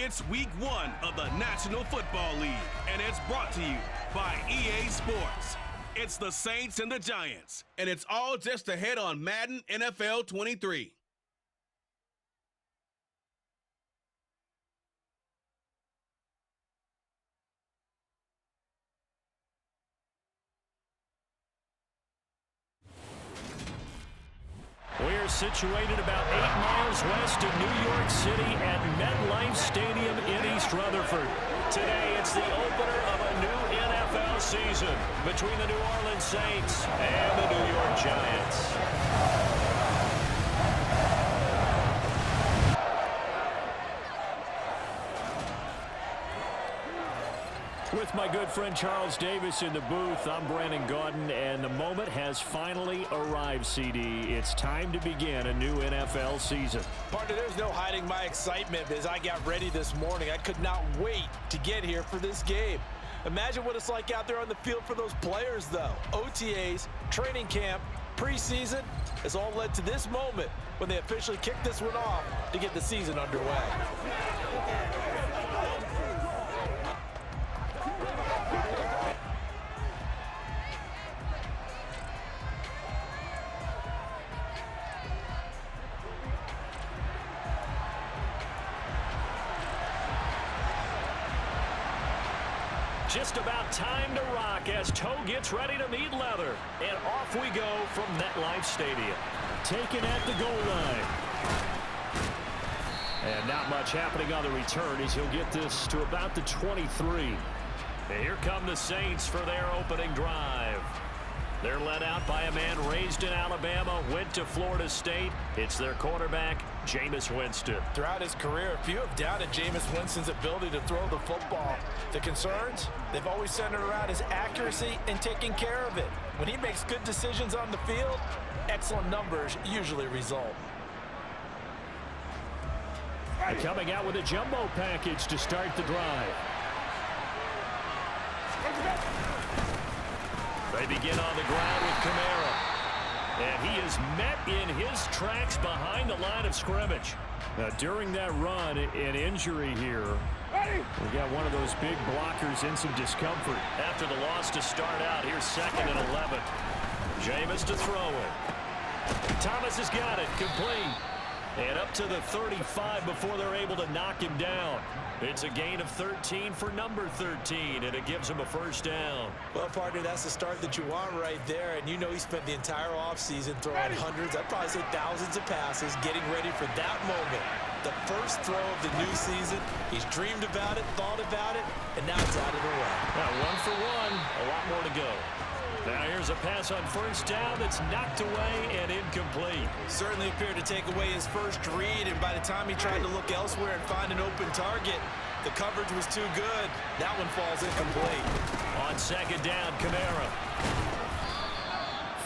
It's week 1 of the National Football League, and it's brought to you by EA Sports. It's the Saints and the Giants, and it's all just ahead on Madden NFL 23. We're situated about 8 miles west of New York City at MetLife Stadium in East Rutherford. Today, it's the opener of a new NFL season between the New Orleans Saints and the New York Giants. With my good friend Charles Davis in the booth, I'm Brandon Gaudin, and the moment has finally arrived, CD. It's time to begin a new NFL season. Partner, there's no hiding my excitement as I got ready this morning. I could not wait to get here for this game. Imagine what it's like out there on the field for those players, though. OTAs, training camp, preseason has all led to this moment when they officially kick this one off to get the season underway. Just about time to rock as toe gets ready to meet leather. And off we go from MetLife Stadium. Taken at the goal line. And not much happening on the return as he'll get this to about the 23. And here come the Saints for their opening drive. They're led out by a man raised in Alabama, went to Florida State. It's their quarterback, Jameis Winston. Throughout his career, few have doubted Jameis Winston's ability to throw the football. The concerns, they've always centered around his accuracy and taking care of it. When he makes good decisions on the field, excellent numbers usually result. Coming out with a jumbo package to start the drive. They begin on the ground with Kamara. And he is met in his tracks behind the line of scrimmage. Now, during that run, an injury here. We got one of those big blockers in some discomfort. After the loss to start out, here's 2nd and 11. Jameis to throw it. Thomas has got it, complete. And up to the 35 before they're able to knock him down. It's a gain of 13 for number 13, and it gives him a first down. Well, partner, that's the start that you want right there. And you know he spent the entire offseason throwing hundreds, I'd probably say thousands of passes, getting ready for that moment. The first throw of the new season. He's dreamed about it, thought about it, and now it's out of the way. Now, 1 for 1, a lot more to go. Now here's a pass on first down that's knocked away and incomplete. Certainly appeared to take away his first read, and by the time he tried to look elsewhere and find an open target, the coverage was too good. That one falls incomplete. On 2nd down, Kamara.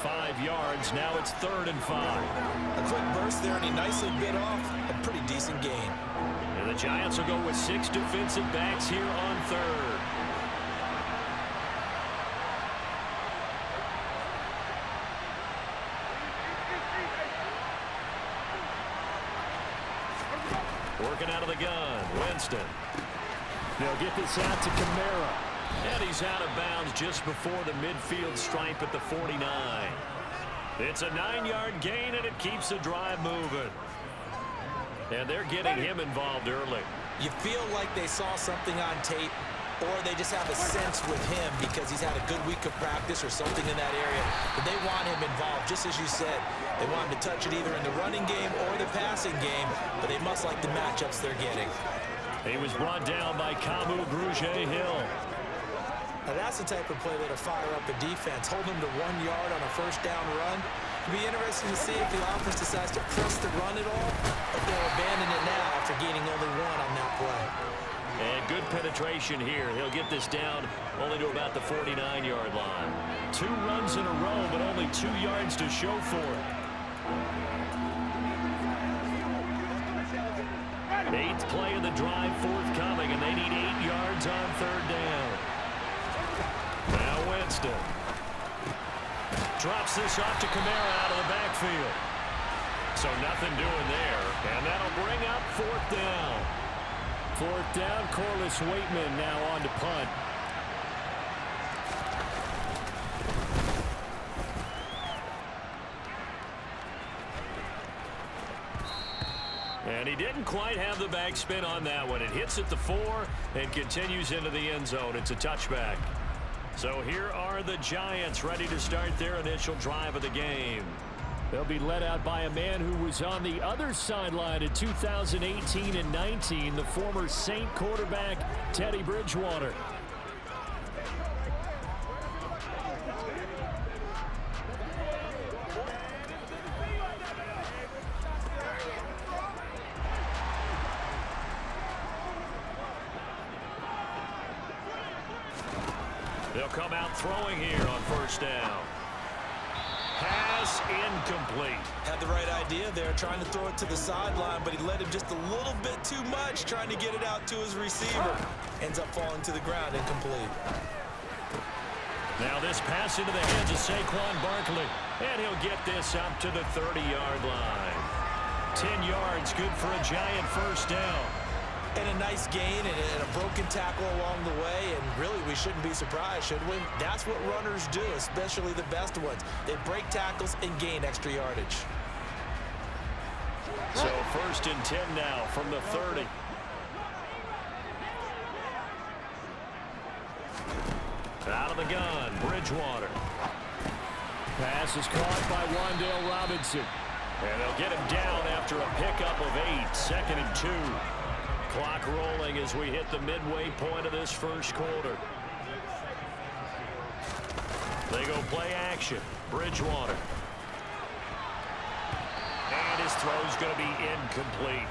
5 yards, now it's 3rd and 5. A quick burst there, and he nicely bit off a pretty decent gain. And the Giants will go with 6 defensive backs here on 3rd. Working out of the gun, Winston. They'll get this out to Kamara. And he's out of bounds just before the midfield stripe at the 49. It's a 9-yard gain, and it keeps the drive moving. And they're getting him involved early. You feel like they saw something on tape, or they just have a sense with him because he's had a good week of practice or something in that area. But they want him involved, just as you said. They want him to touch it either in the running game or the passing game, but they must like the matchups they're getting. He was brought down by Kamu Grugier-Hill. Now that's the type of play that'll fire up a defense. Hold them to 1 yard on a first down run. It'll be interesting to see if the offense decides to press the run at all, or if they'll abandon it now after gaining only 1 on that play. And good penetration here. He'll get this down only to about the 49-yard line. 2 runs in a row, but only 2 yards to show for it. 8th play of the drive forthcoming, and they need 8 yards on 3rd down. Now Winston drops this off to Kamara out of the backfield. So nothing doing there, and that'll bring up 4th down. Fourth down, Corliss Waitman now on to punt. And he didn't quite have the backspin on that one. It hits at the 4 and continues into the end zone. It's a touchback. So here are the Giants ready to start their initial drive of the game. They'll be led out by a man who was on the other sideline in 2018 and 19, the former Saint quarterback, Teddy Bridgewater. They'll come out throwing here on first down. Pass incomplete. Had the right idea there, trying to throw it to the sideline, but he led him just a little bit too much, trying to get it out to his receiver. Ends up falling to the ground, incomplete. Now this pass into the hands of Saquon Barkley, and he'll get this up to the 30-yard line. 10 yards, good for a Giant first down. And a nice gain and a broken tackle along the way, and really we shouldn't be surprised, should we? That's what runners do, especially the best ones. They break tackles and gain extra yardage. So first and 10 now from the 30. Out of the gun, Bridgewater. Pass is caught by Wan'Dale Robinson. And they'll get him down after a pickup of 8, second and 2. Clock rolling as we hit the midway point of this first quarter. They go play action. Bridgewater. And his throw's going to be incomplete.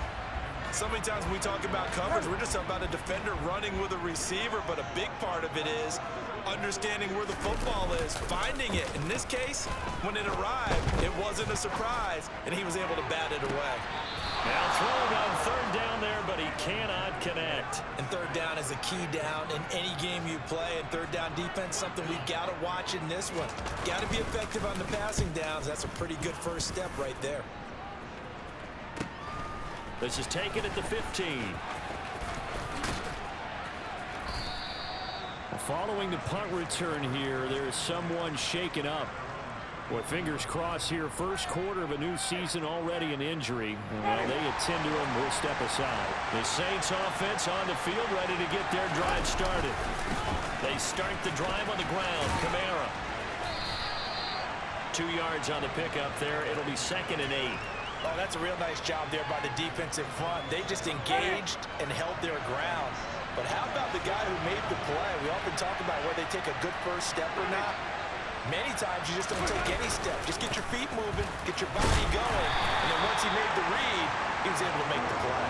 So many times when we talk about coverage, we're just about a defender running with a receiver, but a big part of it is understanding where the football is, finding it. In this case, when it arrived, it wasn't a surprise, and he was able to bat it away. Now throwing on third down there, but he cannot connect. And third down is a key down in any game you play. And third down defense, something we've got to watch in this one. Got to be effective on the passing downs. That's a pretty good first step right there. This is taken at the 15. Following the punt return here, there is someone shaken up. With fingers crossed here, first quarter of a new season, already an injury. Well, they attend to him, we'll step aside. The Saints offense on the field, ready to get their drive started. They start the drive on the ground. Kamara. 2 yards on the pickup there. It'll be second and 8. Oh, that's a real nice job there by the defensive front. They just engaged and held their ground. But how about the guy who made the play? We often talk about whether they take a good first step or not. Many times you just don't take any step. Just get your feet moving, get your body going, and then once he made the read, he was able to make the play.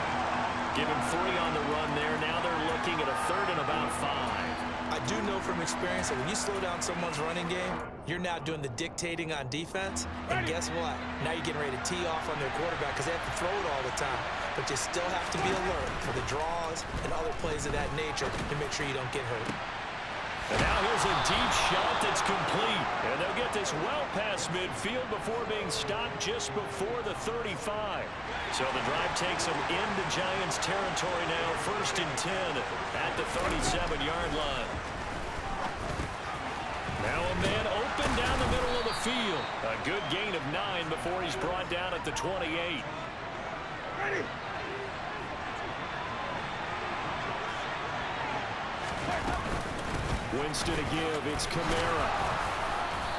Give him 3 on the run there. Now they're looking at a third and about 5. I do know from experience that when you slow down someone's running game, you're now doing the dictating on defense, and guess what? Now you're getting ready to tee off on their quarterback because they have to throw it all the time. But you still have to be alert for the draws and other plays of that nature to make sure you don't get hurt. And now here's a deep shot that's complete. And they'll get this well past midfield before being stopped just before the 35. So the drive takes them into Giants territory now. First and 10 at the 37-yard line. Now a man open down the middle of the field. A good gain of 9 before he's brought down at the 28. Ready. Winston to give. It's Kamara.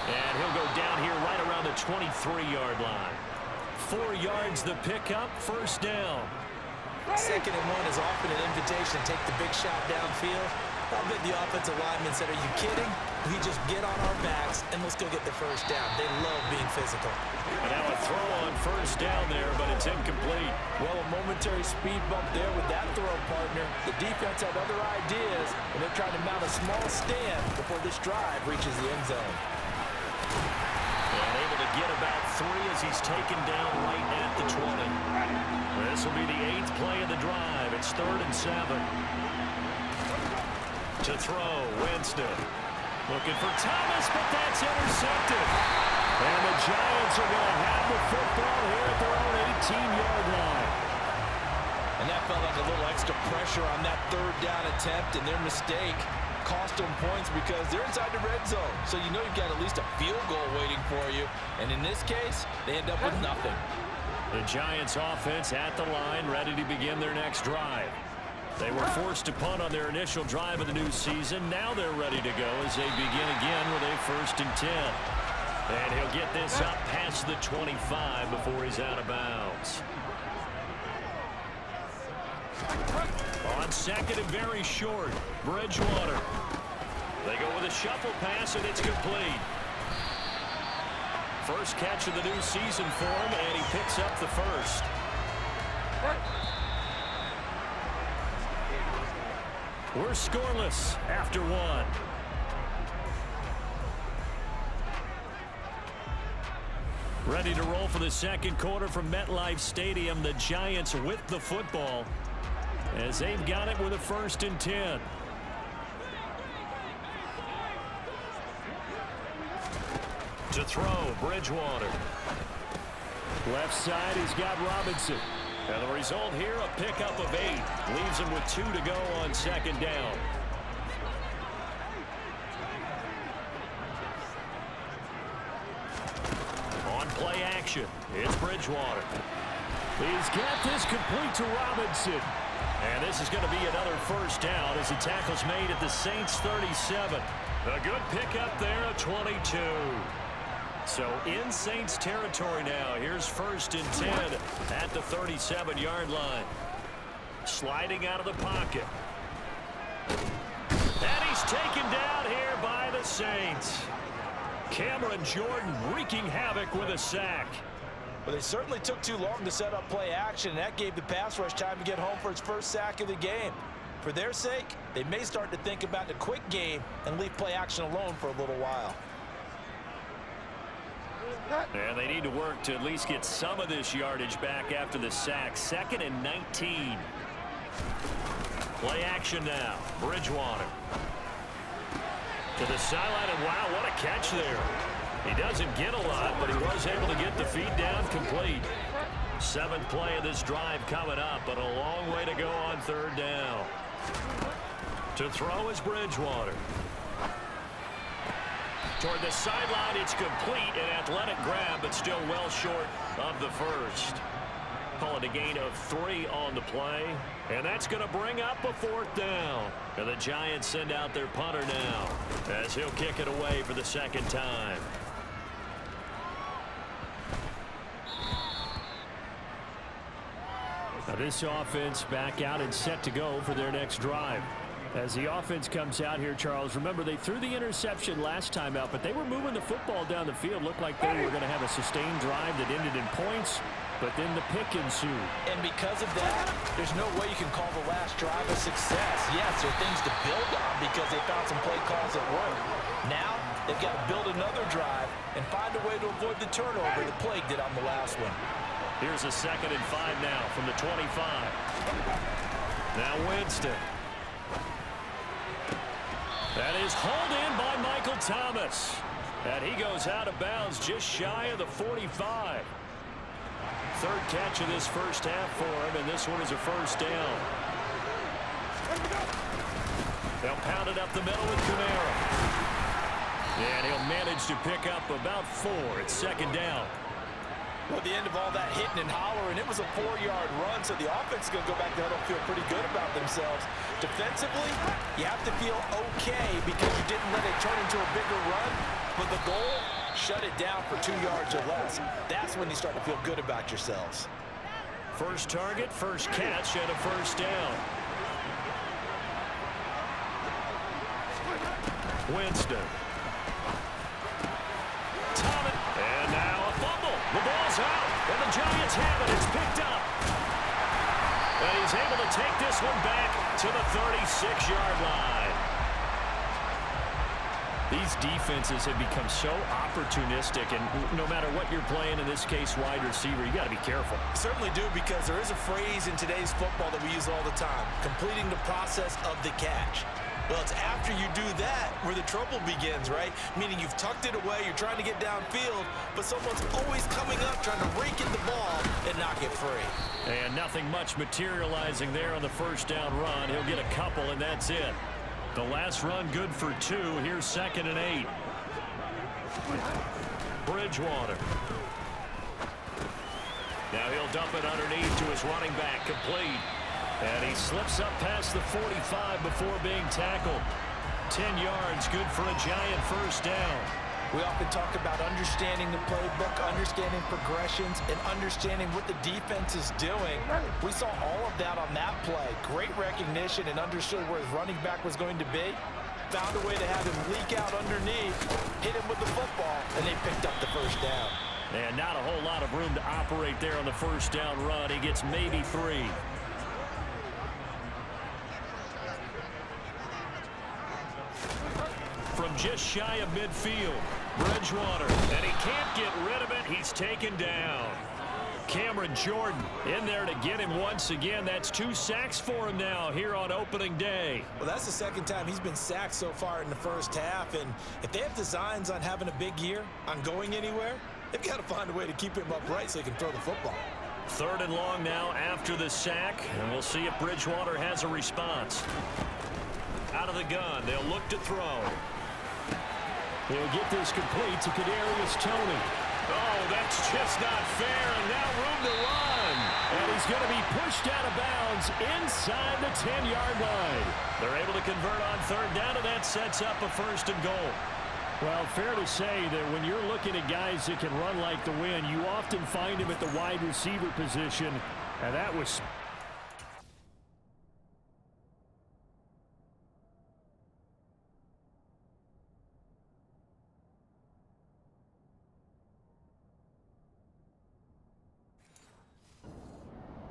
And he'll go down here right around the 23-yard line. 4 yards the pickup. First down. Second and 1 is often an invitation to take the big shot downfield. I bet the offensive lineman said, are you kidding? We just get on our backs and let's go get the first down. They love being physical. And now a throw on first down there, but it's incomplete. Well, a momentary speed bump there with that throw, partner. The defense had other ideas, and they're trying to mount a small stand before this drive reaches the end zone. And able to get about 3 as he's taken down right at the 20. This will be the 8th play of the drive. It's 3rd and 7. To throw, Winston. Looking for Thomas, but that's intercepted. And the Giants are going to have the football here at their own 18-yard line. And that felt like a little extra pressure on that third down attempt, and their mistake cost them points because they're inside the red zone. So you know you've got at least a field goal waiting for you. And in this case, they end up with nothing. The Giants offense at the line, ready to begin their next drive. They were forced to punt on their initial drive of the new season. Now they're ready to go as they begin again with a 1st and 10. And he'll get this up past the 25 before he's out of bounds. On 2nd and very short, Bridgewater. They go with a shuffle pass, and it's complete. First catch of the new season for him, and he picks up the first. We're scoreless after 1. Ready to roll for the second quarter from MetLife Stadium. The Giants with the football as they've got it with a 1st and 10. To throw, Bridgewater. Left side, he's got Robinson. And the result here, a pickup of 8. Leaves him with 2 to go on 2nd down. On play action, it's Bridgewater. He's got this complete to Robinson. And this is going to be another 1st down as the tackle's made at the Saints 37. A good pickup there at 22. So in Saints territory now. Here's 1st and 10 at the 37-yard line. Sliding out of the pocket. And he's taken down here by the Saints. Cameron Jordan wreaking havoc with a sack. Well, they certainly took too long to set up play action, and that gave the pass rush time to get home for its first sack of the game. For their sake, they may start to think about the quick game and leave play action alone for a little while. And they need to work to at least get some of this yardage back after the sack. 2nd and 19. Play action now. Bridgewater. To the sideline, and wow, what a catch there. He doesn't get a lot, but he was able to get the feed down complete. 7th play of this drive coming up, but a long way to go on 3rd down. To throw is Bridgewater. Toward the sideline, it's complete. An athletic grab, but still well short of the first. Call it a gain of 3 on the play. And that's going to bring up a 4th down. And the Giants send out their punter now as he'll kick it away for the 2nd time. Now this offense back out and set to go for their next drive. As the offense comes out here, Charles, remember they threw the interception last time out, but they were moving the football down the field. Looked like they were going to have a sustained drive that ended in points, but then the pick ensued. And because of that, there's no way you can call the last drive a success. Yes, there are things to build on because they found some play calls that work. Now, they've got to build another drive and find a way to avoid the turnover that plagued it on the last one. Here's a 2nd and 5 now from the 25. Now Winston. That is hauled in by Michael Thomas. And he goes out of bounds just shy of the 45. 3rd catch of this first half for him, and this one is a 1st down. They'll pound it up the middle with Kamara. And he'll manage to pick up about 4 at 2nd down. Well, at the end of all that hitting and hollering, it was a 4-yard run, so the offense is going to go back there and feel pretty good about themselves. Defensively, you have to feel okay because you didn't let it turn into a bigger run, but the goal, shut it down for 2 yards or less. That's when you start to feel good about yourselves. First target, first catch, and a 1st down. Winston. Thomas. And now a fumble. The ball's out, and the Giants have it. It's picked up. And he's able to take this one back to the 36-yard line. These defenses have become so opportunistic, and no matter what you're playing, in this case wide receiver, you got to be careful. Certainly do, because there is a phrase in today's football that we use all the time, completing the process of the catch. Well, it's after you do that where the trouble begins, right? Meaning you've tucked it away, you're trying to get downfield, but someone's always coming up trying to rake in the ball and knock it free. And nothing much materializing there on the first down run. He'll get a couple, and that's it. The last run good for 2. Here's 2nd and 8. Bridgewater. Now he'll dump it underneath to his running back, complete. And he slips up past the 45 before being tackled. 10 yards, good for a Giant first down. We often talk about understanding the playbook, understanding progressions, and understanding what the defense is doing. We saw all of that on that play. Great recognition and understood where his running back was going to be. Found a way to have him leak out underneath, hit him with the football, and they picked up the first down. And not a whole lot of room to operate there on the first down run. He gets maybe 3. From just shy of midfield, Bridgewater, and he can't get rid of it. He's taken down. Cameron Jordan in there to get him once again. That's 2 sacks for him now here on opening day. Well, that's the second time he's been sacked so far in the first half, and if they have designs on having a big year, on going anywhere, they've got to find a way to keep him upright so he can throw the football. 3rd and long now after the sack, and we'll see if Bridgewater has a response. Out of the gun, they'll look to throw. He'll get this complete to Kadarius Toney. Oh, that's just not fair, and now room to run. And he's going to be pushed out of bounds inside the 10-yard line. They're able to convert on 3rd down, and that sets up a 1st and goal. Well, fair to say that when you're looking at guys that can run like the wind, you often find him at the wide receiver position, and that was...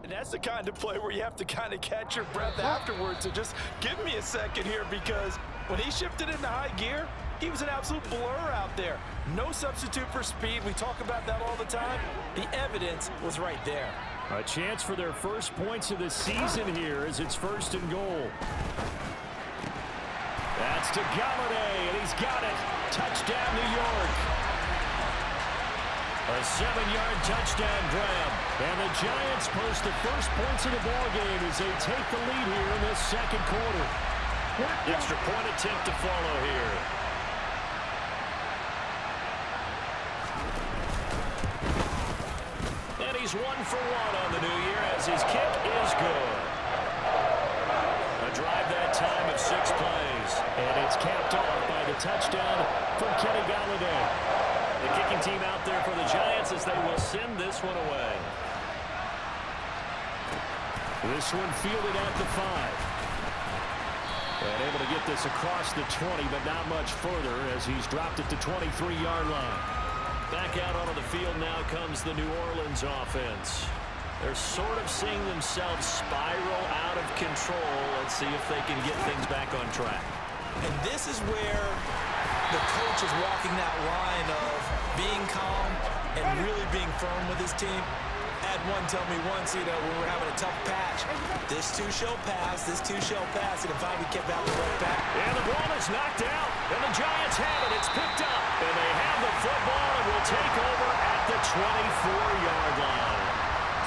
And that's the kind of play where you have to kind of catch your breath afterwards. So just give me a second here, because when he shifted into high gear, he was an absolute blur out there. No substitute for speed. We talk about that all the time. The evidence was right there. A chance for their first points of the season here as it's 1st and goal. That's to Galladay, and he's got it. Touchdown, New York. A 7-yard touchdown grab. And the Giants post the first points of the ballgame as they take the lead here in this 2nd quarter. Extra point attempt to follow here. And he's 1 for 1 on the new year as his kick is good. A drive that time of 6 plays. And it's capped off by the touchdown from Kenny Galladay. The kicking team out there for the Giants as they will send this one away. This one fielded at the 5. And able to get this across the 20, but not much further as he's dropped it to 23-yard line. Back out onto the field now comes the New Orleans offense. They're sort of seeing themselves spiral out of control. Let's see if they can get things back on track. And this is where the coach is walking that line of being calm and really being firm with his team. Had one tell me once, when we're having a tough patch, this too shall pass, this too shall pass, and finally kept out the right back. And the ball is knocked out, and the Giants have it. It's picked up, and they have the football and will take over at the 24-yard line.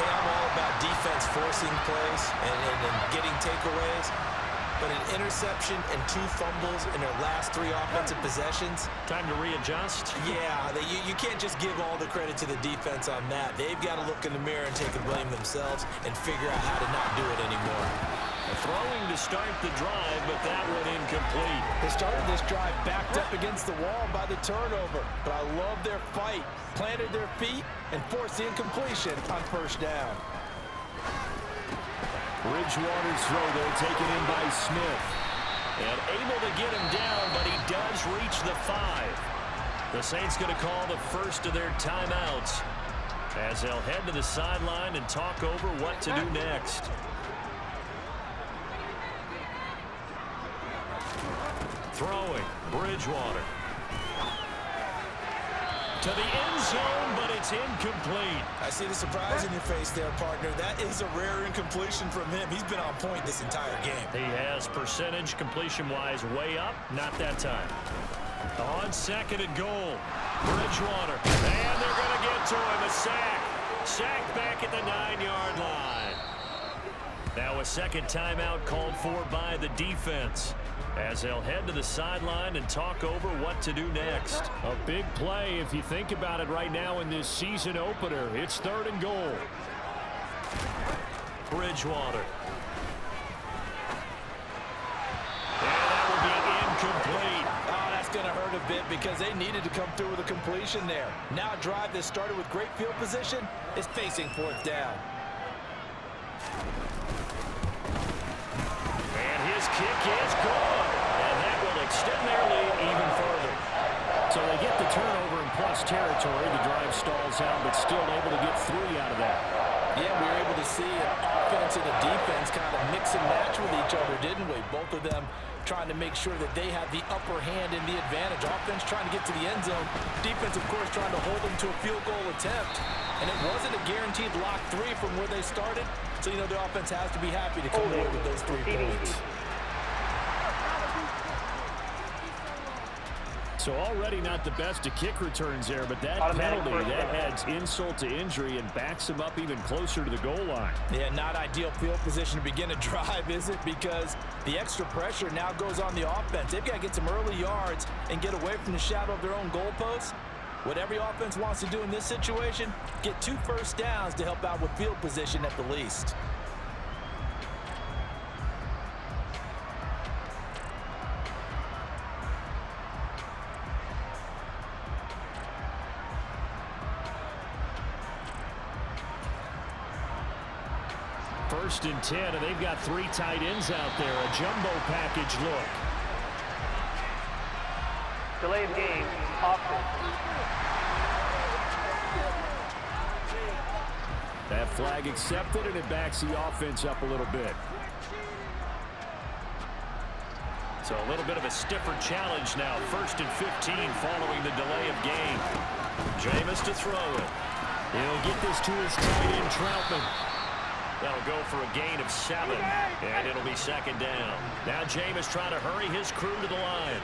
Hey, I'm all about defense forcing plays and getting takeaways. But an interception and 2 fumbles in their last 3 offensive possessions. Time to readjust. Yeah, you can't just give all the credit to the defense on that. They've got to look in the mirror and take the blame themselves and figure out how to not do it anymore. Throwing to start the drive, but that one incomplete. They started this drive backed up against the wall by the turnover, but I love their fight. Planted their feet and forced the incompletion on 1st down. Bridgewater's throw there taken in by Smith. And able to get him down, but he does reach the 5. The Saints going to call the first of their timeouts as they'll head to the sideline and talk over what to do next. Throwing, Bridgewater. to the end zone, but it's incomplete. I see the surprise in your face there, partner. That is a rare incompletion from him. He's been on point this entire game. He has percentage completion-wise way up. Not that time. On second and goal, Bridgewater. And they're going to get to him. A sack. Sack back at the 9-yard line. Now a second timeout called for by the defense, as they'll head to the sideline and talk over what to do next. A big play if you think about it right now in this season opener. It's third and goal. Bridgewater. And that will be incomplete. Oh, that's going to hurt a bit because they needed to come through with a completion there. Now a drive that started with great field position is facing fourth down. And his kick is good. And that will extend their lead even further. So they get the turnover in plus territory. The drive stalls out, but still able to get 3 out of that. Yeah, we were able to see an offense and a defense kind of mix and match with each other, didn't we? Both of them trying to make sure that they have the upper hand and the advantage. Offense trying to get to the end zone. Defense, of course, trying to hold them to a field goal attempt. And it wasn't a guaranteed lock 3 from where they started. So, you know, the offense has to be happy to come away with those 3 points. So already not the best of kick returns there, but that penalty, that adds insult to injury and backs them up even closer to the goal line. Yeah, not ideal field position to begin a drive, is it? Because the extra pressure now goes on the offense. They've got to get some early yards and get away from the shadow of their own goalposts. What every offense wants to do in this situation, get 2 first downs to help out with field position at the least. First and 10, and they've got 3 tight ends out there. A jumbo package look. Delay of game, offense. That flag accepted, and it backs the offense up a little bit. So a little bit of a stiffer challenge now. First and 15 following the delay of game. Jameis to throw it. He'll get this to his tight end, Troutman. That'll go for a gain of 7, and it'll be second down. Now Jameis trying to hurry his crew to the line.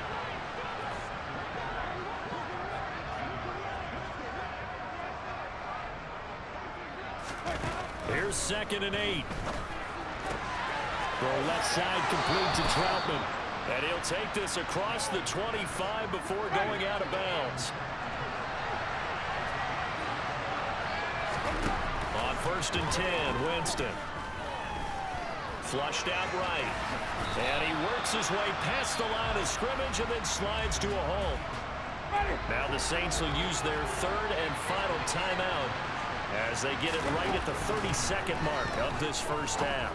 Here's second and 8. Throw left side complete to Troutman. And he'll take this across the 25 before going out of bounds. On first and 10, Winston. Flushed out right. And he works his way past the line of scrimmage and then slides to a home. Now the Saints will use their third and final timeout as they get it right at the 32nd mark of this first half.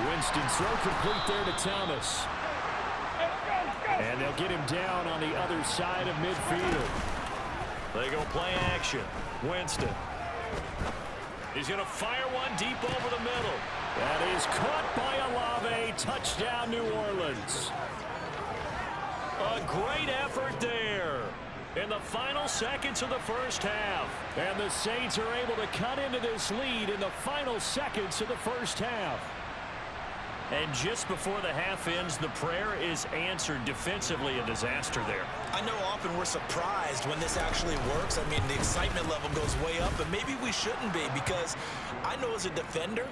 Winston throw complete there to Thomas. And they'll get him down on the other side of midfield. They go play action. Winston. He's going to fire one deep over the middle. That is caught by Olave. Touchdown, New Orleans. A great effort there in the final seconds of the first half. And the Saints are able to cut into this lead in the final seconds of the first half. And just before the half ends, the prayer is answered. Defensively, a disaster there. I know often we're surprised when this actually works. I mean, the excitement level goes way up, but maybe we shouldn't be, because I know as a defender,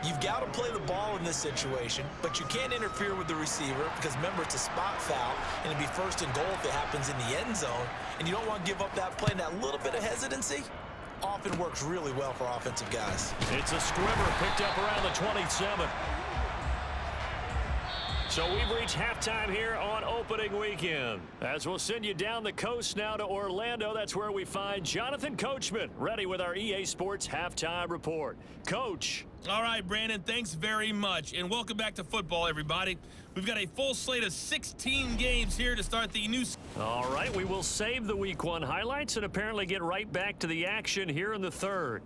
you've got to play the ball in this situation, but you can't interfere with the receiver because, remember, it's a spot foul, and it'd be first and goal if it happens in the end zone, and you don't want to give up that play. And that little bit of hesitancy often works really well for offensive guys. It's a scrimmer picked up around the 27. So we've reached halftime here on opening weekend. As we'll send you down the coast now to Orlando, that's where we find Jonathan Coachman ready with our EA Sports halftime report. Coach. All right, Brandon, thanks very much. And welcome back to football, everybody. We've got a full slate of 16 games here to start the new. All right, we will save the Week 1 highlights and apparently get right back to the action here in the third.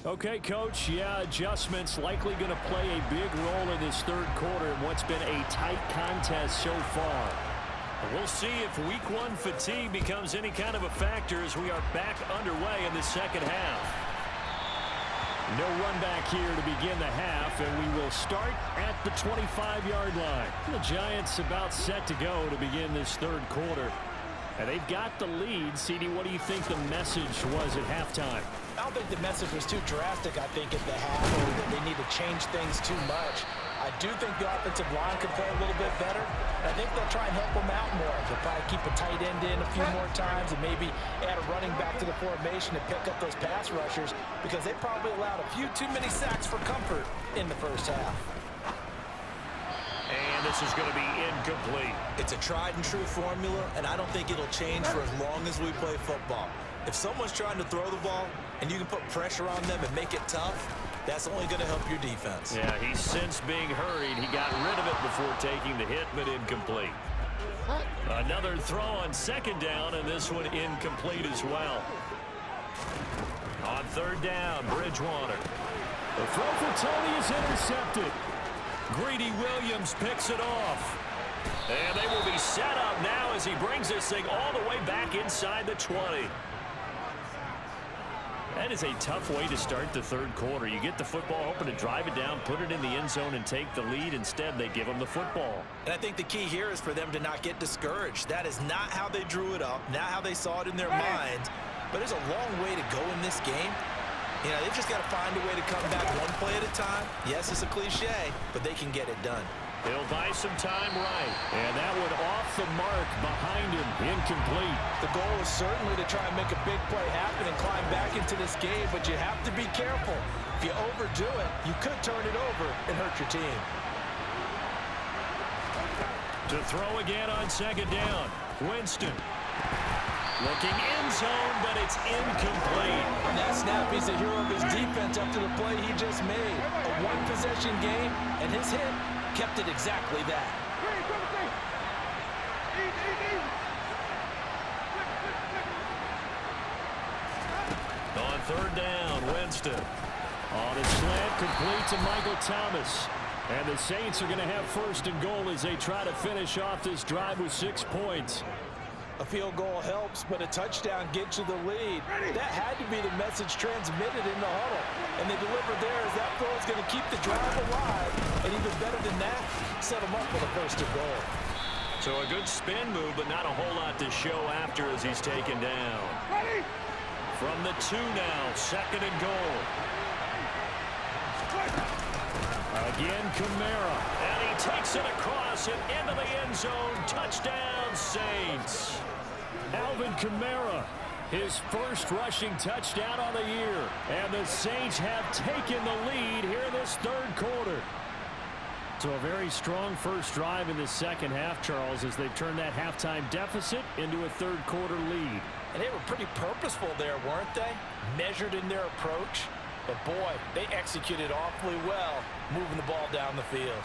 Okay, Coach, yeah, adjustments likely going to play a big role in this third quarter in what's been a tight contest so far. We'll see if week one fatigue becomes any kind of a factor as we are back underway in the second half. No run back here to begin the half, and we will start at the 25-yard line. The Giants about set to go to begin this third quarter. And they've got the lead. CD, what do you think the message was at halftime? I don't think the message was too drastic, I think, at the half, or that they need to change things too much. I do think the offensive line could play a little bit better. I think they'll try and help them out more. They'll probably keep a tight end in a few more times and maybe add a running back to the formation and pick up those pass rushers because they probably allowed a few too many sacks for comfort in the first half. And this is going to be incomplete. It's a tried and true formula, and I don't think it'll change for as long as we play football. If someone's trying to throw the ball and you can put pressure on them and make it tough, that's only going to help your defense. Yeah, he's since being hurried. He got rid of it before taking the hit, but incomplete. Another throw on second down, and this one incomplete as well. On third down, Bridgewater. The throw for Tony is intercepted. Greedy Williams picks it off. And they will be set up now as he brings this thing all the way back inside the 20. That is a tough way to start the third quarter. You get the football, hoping to drive it down, put it in the end zone, and take the lead. Instead, they give them the football. And I think the key here is for them to not get discouraged. That is not how they drew it up, not how they saw it in their minds. But there's a long way to go in this game. You know, they've just got to find a way to come back one play at a time. Yes, it's a cliche, but they can get it done. He'll buy some time right. And that one off the mark behind him. Incomplete. The goal is certainly to try and make a big play happen and climb back into this game, but you have to be careful. If you overdo it, you could turn it over and hurt your team. To throw again on second down. Winston. Looking end zone, but it's incomplete. On that snap, he's the hero of his defense after the play he just made. A one-possession game, and his hit kept it exactly that. On third down, Winston. On a slant, complete to Michael Thomas. And the Saints are going to have first and goal as they try to finish off this drive with 6 points. A field goal helps, but a touchdown gets you the lead. That had to be the message transmitted in the huddle. And they delivered there as that throw is going to keep the drive alive. And even better than that, set them up for the first and goal. So a good spin move, but not a whole lot to show after as he's taken down. From the 2 now, second and goal. Again, Kamara. And he takes it across and into the end zone. Touchdown, Saints. Alvin Kamara, his first rushing touchdown on the year. And the Saints have taken the lead here in this third quarter. So a very strong first drive in the second half, Charles, as they've turned that halftime deficit into a third quarter lead. And they were pretty purposeful there, weren't they? Measured in their approach. But boy, they executed awfully well, moving the ball down the field.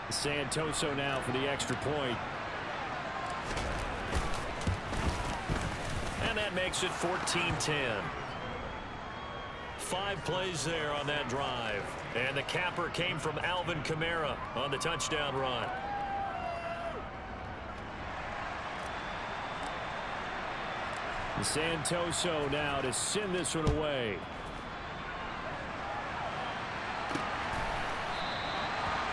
Santoso now for the extra point. And that makes it 14-10. 5 plays there on that drive. And the capper came from Alvin Kamara on the touchdown run. Santoso now to send this one away.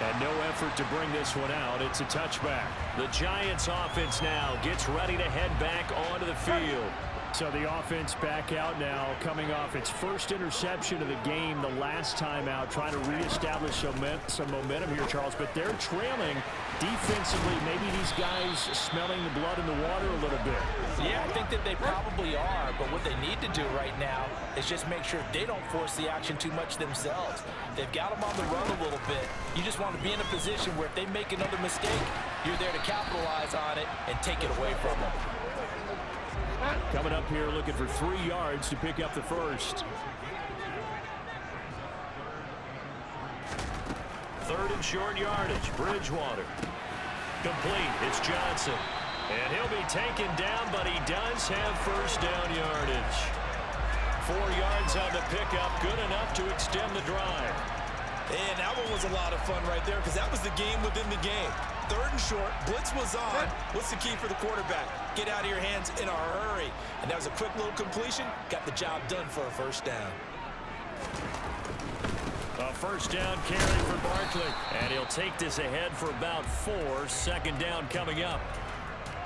And no effort to bring this one out. It's a touchback. The Giants offense now gets ready to head back onto the field. So the offense back out now, coming off its first interception of the game the last time out, trying to reestablish some momentum here, Charles. But they're trailing defensively. Maybe these guys smelling the blood in the water a little bit. Yeah, I think that they probably are. But what they need to do right now is just make sure they don't force the action too much themselves. They've got them on the run a little bit. You just want to be in a position where if they make another mistake, you're there to capitalize on it and take it away from them. Coming up here looking for 3 yards to pick up the first. Third and short yardage. Bridgewater. Complete. It's Johnson. And he'll be taken down, but he does have first down yardage. 4 yards on the pickup. Good enough to extend the drive. And that one was a lot of fun right there because that was the game within the game. 3rd and short, blitz was on. What's the key for the quarterback? Get out of your hands in a hurry. And that was a quick little completion. Got the job done for a first down. A first down carry for Barkley. And he'll take this ahead for about 4. 2nd down coming up.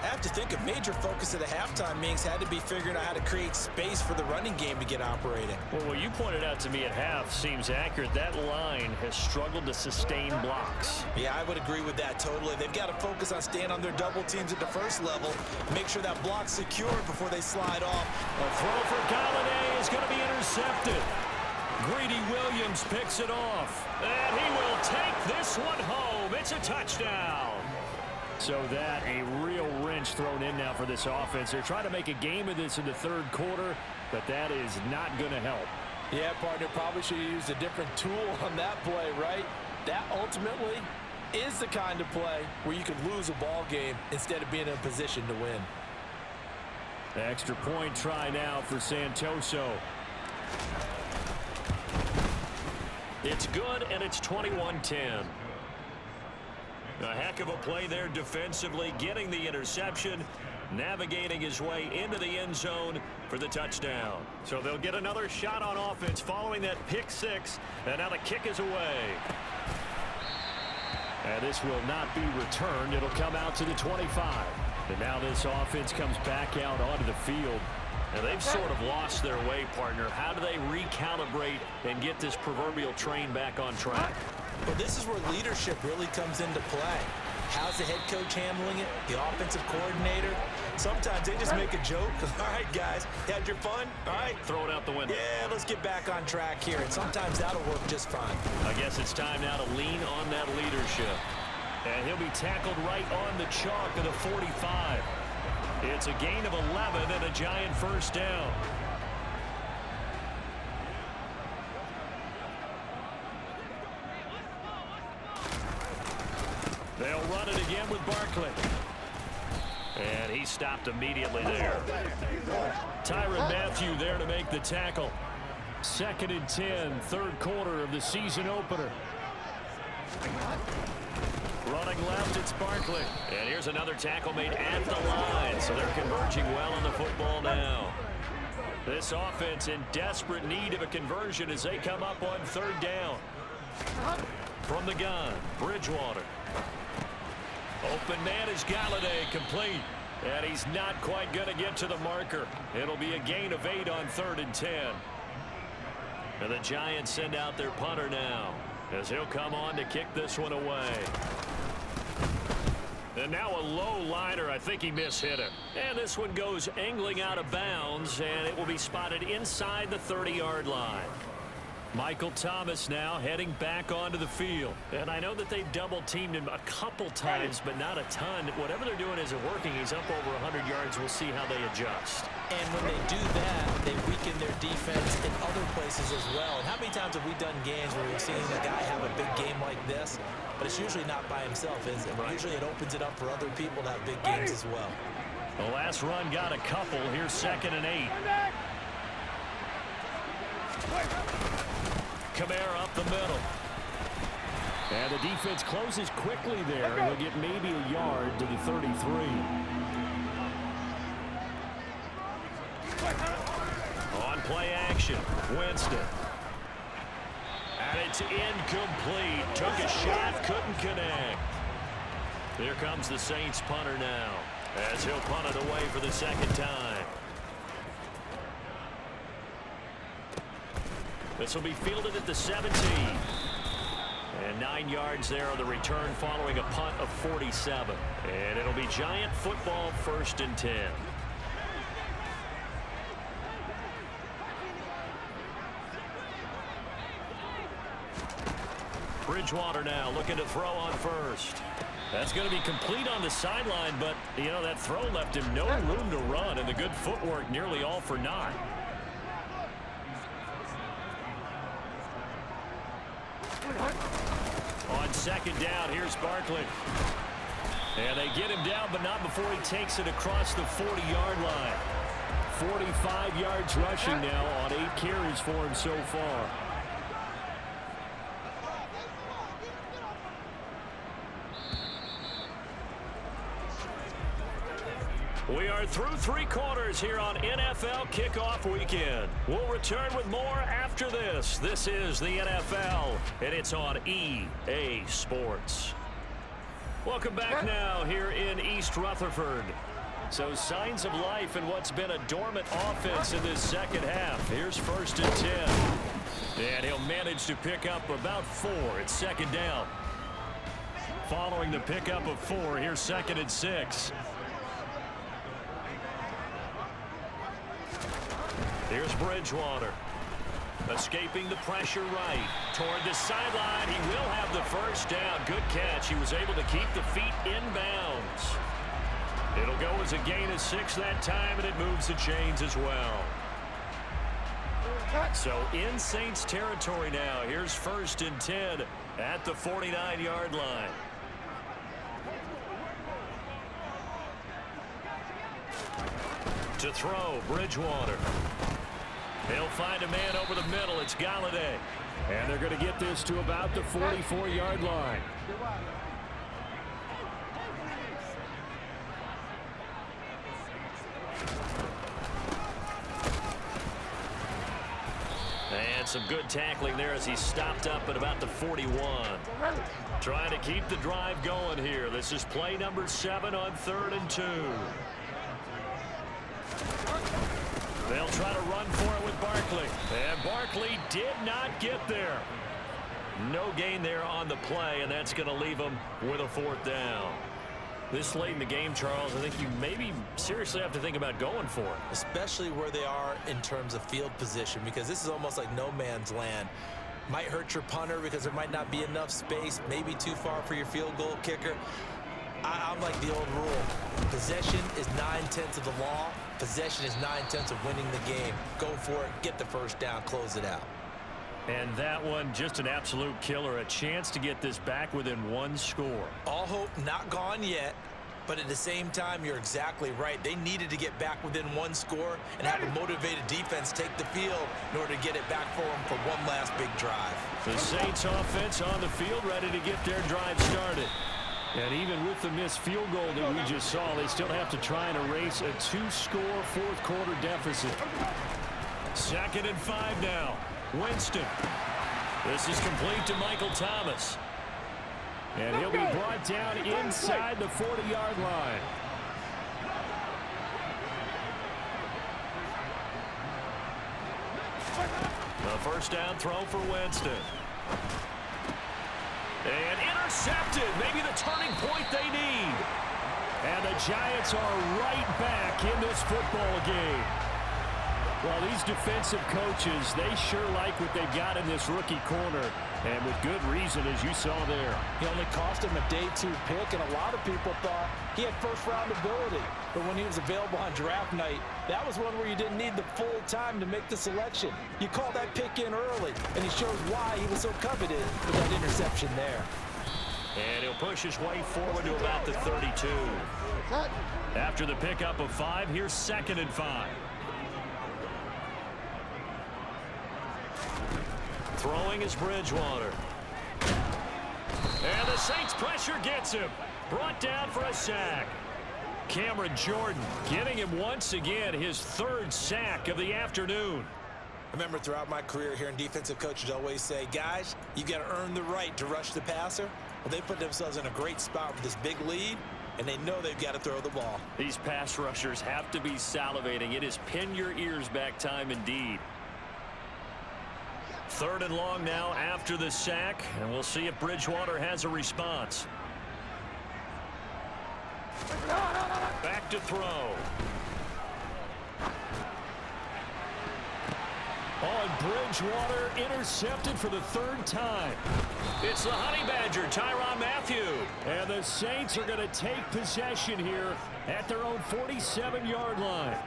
I have to think a major focus of the halftime meetings had to be figuring out how to create space for the running game to get operating. Well, what you pointed out to me at half seems accurate. That line has struggled to sustain blocks. Yeah, I would agree with that totally. They've got to focus on staying on their double teams at the first level, make sure that block's secured before they slide off. A throw for Galladay is going to be intercepted. Greedy Williams picks it off. And he will take this one home. It's a touchdown. So that a real wrench thrown in now for this offense. They're trying to make a game of this in the 3rd quarter, but that is not going to help. Yeah, partner, probably should have used a different tool on that play, right? That ultimately is the kind of play where you could lose a ball game instead of being in a position to win. Extra point try now for Santoso. It's good, and it's 21-10. A heck of a play there defensively, getting the interception, navigating his way into the end zone for the touchdown. So they'll get another shot on offense following that pick 6, and now the kick is away. And this will not be returned. It'll come out to the 25. And now this offense comes back out onto the field. And they've sort of lost their way, partner. How do they recalibrate and get this proverbial train back on track? Well, this is where leadership really comes into play. How's the head coach handling it? The offensive coordinator? Sometimes they just make a joke. All right, guys, had your fun? All right. Throw it out the window. Yeah, let's get back on track here. And sometimes that'll work just fine. I guess it's time now to lean on that leadership. And he'll be tackled right on the chalk of the 45. It's a gain of 11 and a giant first down. They'll run it again with Barkley. And he stopped immediately there. Tyrann Mathieu there to make the tackle. 2nd and 10, 3rd quarter of the season opener. Running left, it's Barkley. And here's another tackle made at the line. So they're converging well on the football now. This offense in desperate need of a conversion as they come up on 3rd down. From the gun, Bridgewater. Open man is Galladay, complete. And he's not quite going to get to the marker. It'll be a gain of 8 on 3rd and 10. And the Giants send out their punter now, as he'll come on to kick this one away. And now a low liner. I think he mishit it. And this one goes angling out of bounds, and it will be spotted inside the 30-yard line. Michael Thomas now heading back onto the field. And I know that they've double-teamed him a couple times, but not a ton. Whatever they're doing isn't working. He's up over 100 yards. We'll see how they adjust. And when they do that, they weaken their defense in other places as well. And how many times have we done games where we've seen a guy have a big game like this? But it's usually not by himself, is it? Right. Usually it opens it up for other people to have big games as well. The last run got a couple. Here's 2nd and 8. Kamara up the middle. And the defense closes quickly there. He'll get maybe a yard to the 33. On play action, Winston. And it's incomplete. Took a shot, couldn't connect. Here comes the Saints punter now, as he'll punt it away for the 2nd time. This will be fielded at the 17. And 9 yards there on the return following a punt of 47. And it'll be Giant football, 1st and 10. Bridgewater now looking to throw on first. That's going to be complete on the sideline, but, you know, that throw left him no room to run, and the good footwork nearly all for naught. On 2nd down, here's Barkley. And they get him down, but not before he takes it across the 40-yard line. 45 yards rushing now on 8 carries for him so far. We are through 3 quarters here on NFL Kickoff Weekend. We'll return with more after this. This is the NFL, and it's on EA Sports. Welcome back now here in East Rutherford. So signs of life in what's been a dormant offense in this second half. Here's 1st and 10. And he'll manage to pick up about 4. It's 2nd down. Following the pickup of 4, here's 2nd and 6. Here's Bridgewater. Escaping the pressure right. Toward the sideline. He will have the 1st down. Good catch. He was able to keep the feet inbounds. It'll go as a gain of 6 that time, and it moves the chains as well. So in Saints territory now. Here's 1st and 10 at the 49-yard line. To throw, Bridgewater. He'll find a man over the middle. It's Galladay. And they're going to get this to about the 44-yard line. And some good tackling there as he stopped up at about the 41. Trying to keep the drive going here. This is play number 7 on 3rd and 2. They'll try to run for it with Barkley. And Barkley did not get there. No gain there on the play, and that's going to leave him with a 4th down. This late in the game, Charles, I think you maybe seriously have to think about going for it. Especially where they are in terms of field position, because this is almost like no man's land. Might hurt your punter because there might not be enough space, maybe too far for your field goal kicker. I'm like the old rule. Possession is 9/10 of the law. Possession is 9/10 of winning the game. Go for it, get the 1st down, close it out. And that one, just an absolute killer. A chance to get this back within 1 score. All hope not gone yet, but at the same time, you're exactly right. They needed to get back within 1 score and have a motivated defense take the field in order to get it back for them for one last big drive. The Saints offense on the field, ready to get their drive started. And even with the missed field goal that we just saw, they still have to try and erase a 2-score 4th quarter deficit. 2nd and 5 now. Winston. This is complete to Michael Thomas. And he'll be brought down inside the 40-yard line. The 1st down throw for Winston. And intercepted. Maybe the turning point they need. And the Giants are right back in this football game. Well, these defensive coaches, they sure like what they've got in this rookie corner. And with good reason, as you saw there. He only cost him a day 2 pick, and a lot of people thought he had 1st-round ability. But when he was available on draft night, that was one where you didn't need the full time to make the selection. You call that pick in early, and he shows why he was so coveted with that interception there. And he'll push his way forward to about the 32. After the pickup of 5, here's 2nd and 5. Throwing is Bridgewater. And the Saints pressure gets him. Brought down for a sack. Cameron Jordan getting him once again his 3rd sack of the afternoon. I remember throughout my career hearing defensive coaches always say, guys, you got to earn the right to rush the passer. Well, they put themselves in a great spot with this big lead, and they know they've got to throw the ball. These pass rushers have to be salivating. It is pin your ears back time indeed. 3rd and long now after the sack, and we'll see if Bridgewater has a response. Back to throw. On Bridgewater, intercepted for the 3rd time. It's the Honey Badger, Tyrann Mathieu. And the Saints are going to take possession here at their own 47-yard line.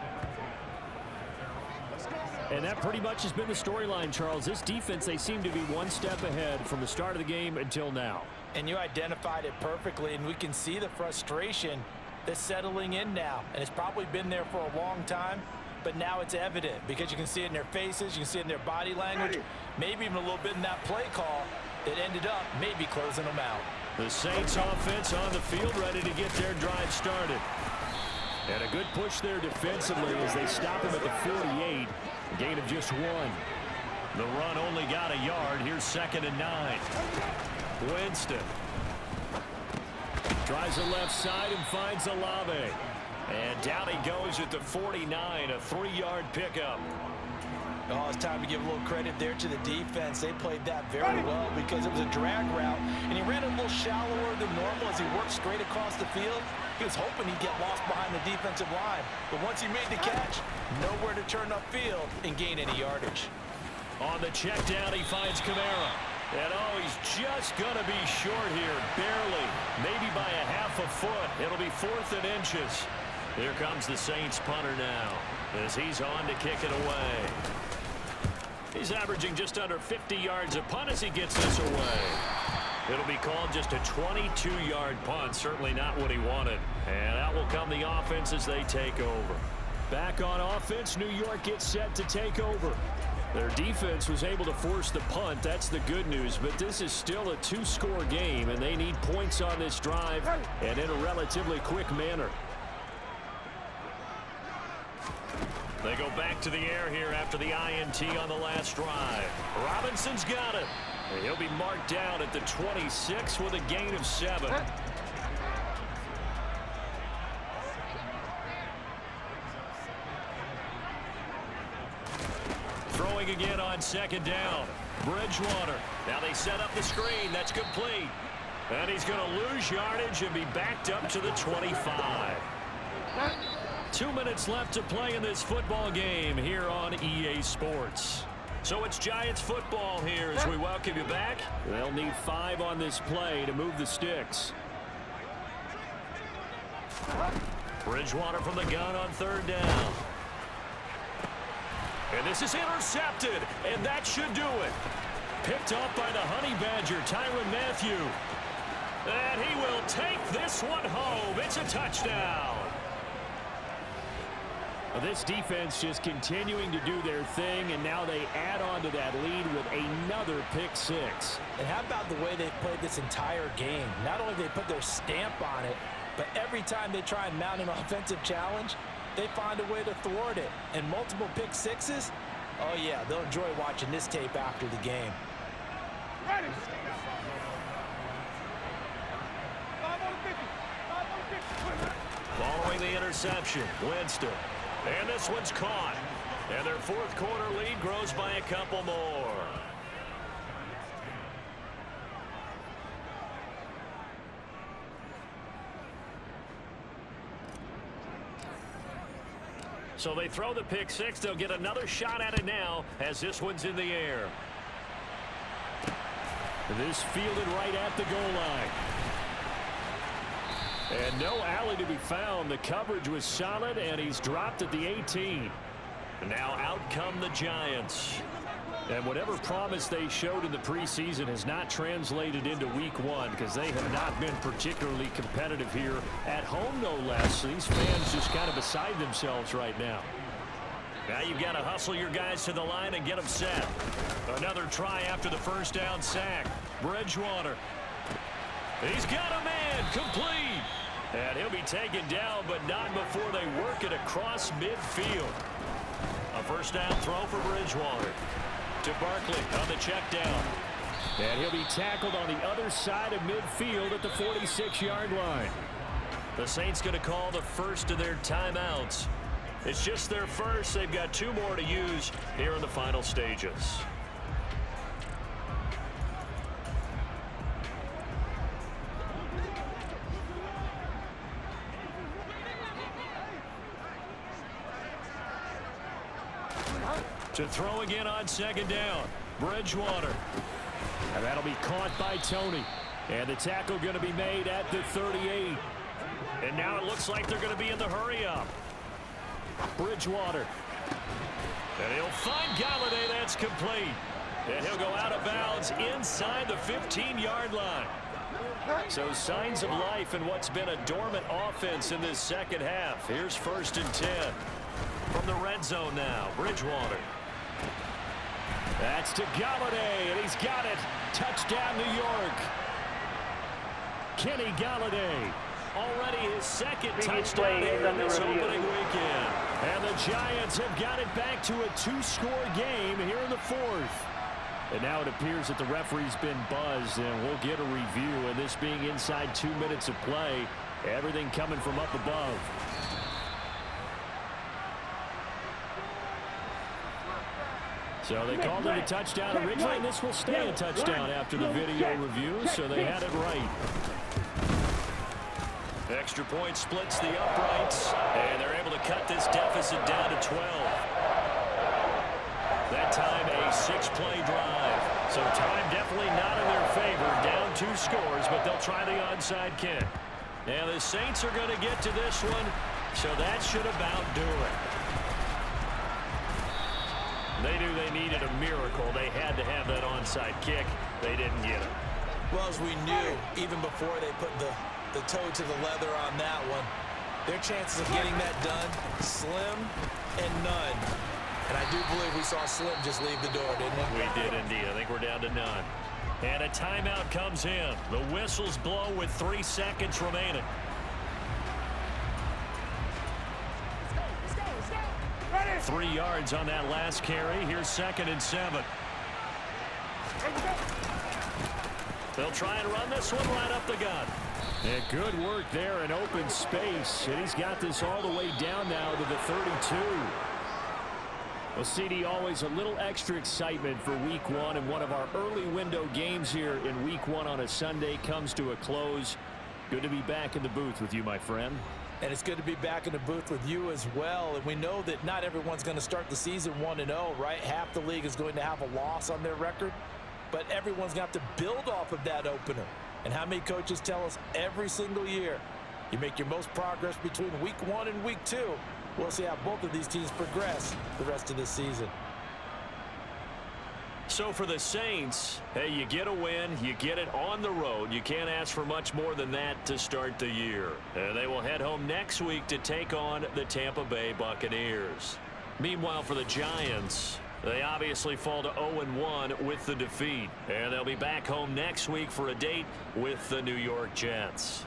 And that pretty much has been the storyline, Charles. This defense, they seem to be 1 step ahead from the start of the game until now. And you identified it perfectly, and we can see the frustration that's settling in now. And it's probably been there for a long time, but now it's evident because you can see it in their faces, you can see it in their body language, maybe even a little bit in that play call that ended up maybe closing them out. The Saints offense on the field ready to get their drive started. And a good push there defensively as they stop him at the 48. A gain of just 1. The run only got a yard. Here's 2nd and 9. Winston tries the left side and finds Olave. And down he goes at the 49, a 3-yard pickup. Oh, it's time to give a little credit there to the defense. They played that very well because it was a drag route, and he ran it a little shallower than normal as he worked straight across the field. He was hoping he'd get lost behind the defensive line, but once he made the catch, nowhere to turn upfield and gain any yardage. On the check down, he finds Kamara. And oh, he's just going to be short here, barely, maybe by a half a foot. It'll be 4th and inches. Here comes the Saints punter now as he's on to kick it away. He's averaging just under 50 yards a punt as he gets this away. It'll be called just a 22-yard punt, certainly not what he wanted. And out will come the offense as they take over. Back on offense, New York gets set to take over. Their defense was able to force the punt. That's the good news, but this is still a 2-score game, and they need points on this drive and in a relatively quick manner. They go back to the air here after the INT on the last drive. Robinson's got it. And he'll be marked down at the 26 with a gain of 7. Throwing again on 2nd down. Bridgewater. Now they set up the screen. That's complete. And he's going to lose yardage and be backed up to the 25. 2 minutes left to play in this football game here on EA Sports. So it's Giants football here as we welcome you back. They'll need 5 on this play to move the sticks. Bridgewater from the gun on 3rd down. And this is intercepted, and that should do it. Picked off by the Honey Badger, Tyrann Mathieu. And he will take this one home. It's a touchdown. This defense just continuing to do their thing, and now they add on to that lead with another pick 6. And how about the way they've played this entire game? Not only they put their stamp on it, but every time they try and mount an offensive challenge, they find a way to thwart it. And multiple pick 6s, oh yeah, they'll enjoy watching this tape after the game. Ready. Following the interception, Winston. And this one's caught. And their 4th quarter lead grows by a couple more. So they throw the pick 6. They'll get another shot at it now as this one's in the air. This fielded right at the goal line. And no alley to be found. The coverage was solid, and he's dropped at the 18. Now out come the Giants. And whatever promise they showed in the preseason has not translated into week 1 because they have not been particularly competitive here at home, no less. These fans just kind of beside themselves right now. Now you've got to hustle your guys to the line and get them set. Another try after the 1st down sack. Bridgewater. He's got a man complete. And he'll be taken down, but not before they work it across midfield. A 1st down throw for Bridgewater. To Barkley on the check down. And he'll be tackled on the other side of midfield at the 46-yard line. The Saints going to call the first of their timeouts. It's just their first. They've got 2 more to use here in the final stages. To throw again on 2nd down. Bridgewater. And that'll be caught by Tony. And the tackle going to be made at the 38. And now it looks like they're going to be in the hurry-up. Bridgewater. And he'll find Galladay. That's complete. And he'll go out of bounds inside the 15-yard line. So signs of life in what's been a dormant offense in this second half. Here's 1st and 10. From the red zone now, Bridgewater. That's to Galladay, and he's got it. Touchdown, New York. Kenny Galladay already his second Previous touchdown play is here in under this review. opening weekend. And the Giants have got it back to a 2-score game here in the fourth. And now it appears that the referee's been buzzed, and we'll get a review. And this being inside 2 minutes of play, everything coming from up above. So they called it a touchdown originally, and this will stay a touchdown after the video review, so they had it right. Extra point splits the uprights, and they're able to cut this deficit down to 12. That time a 6-play drive. So time definitely not in their favor. Down 2 scores, but they'll try the onside kick. And the Saints are going to get to this one, so that should about do it. They knew they needed a miracle. They had to have that onside kick. They didn't get it. Well, as we knew, even before they put the toe to the leather on that one, their chances of getting that done, slim and none. And I do believe we saw Slim just leave the door, didn't we? We did indeed. I think we're down to none. And a timeout comes in. The whistles blow with 3 seconds remaining. 3 yards on that last carry. Here's 2nd and 7. They'll try and run this one right up the gut. And good work there in open space. And he's got this all the way down now to the 32. Well, CD, always a little extra excitement for week 1. And one of our early window games here in week 1 on a Sunday comes to a close. Good to be back in the booth with you, my friend. And it's good to be back in the booth with you as well. And we know that not everyone's going to start the season 1-0, right? Half the league is going to have a loss on their record. But everyone's going to have to build off of that opener. And how many coaches tell us every single year, you make your most progress between week 1 and week 2. We'll see how both of these teams progress the rest of this season. So for the Saints, hey, you get a win, you get it on the road. You can't ask for much more than that to start the year. And they will head home next week to take on the Tampa Bay Buccaneers. Meanwhile, for the Giants, they obviously fall to 0-1 with the defeat. And they'll be back home next week for a date with the New York Jets.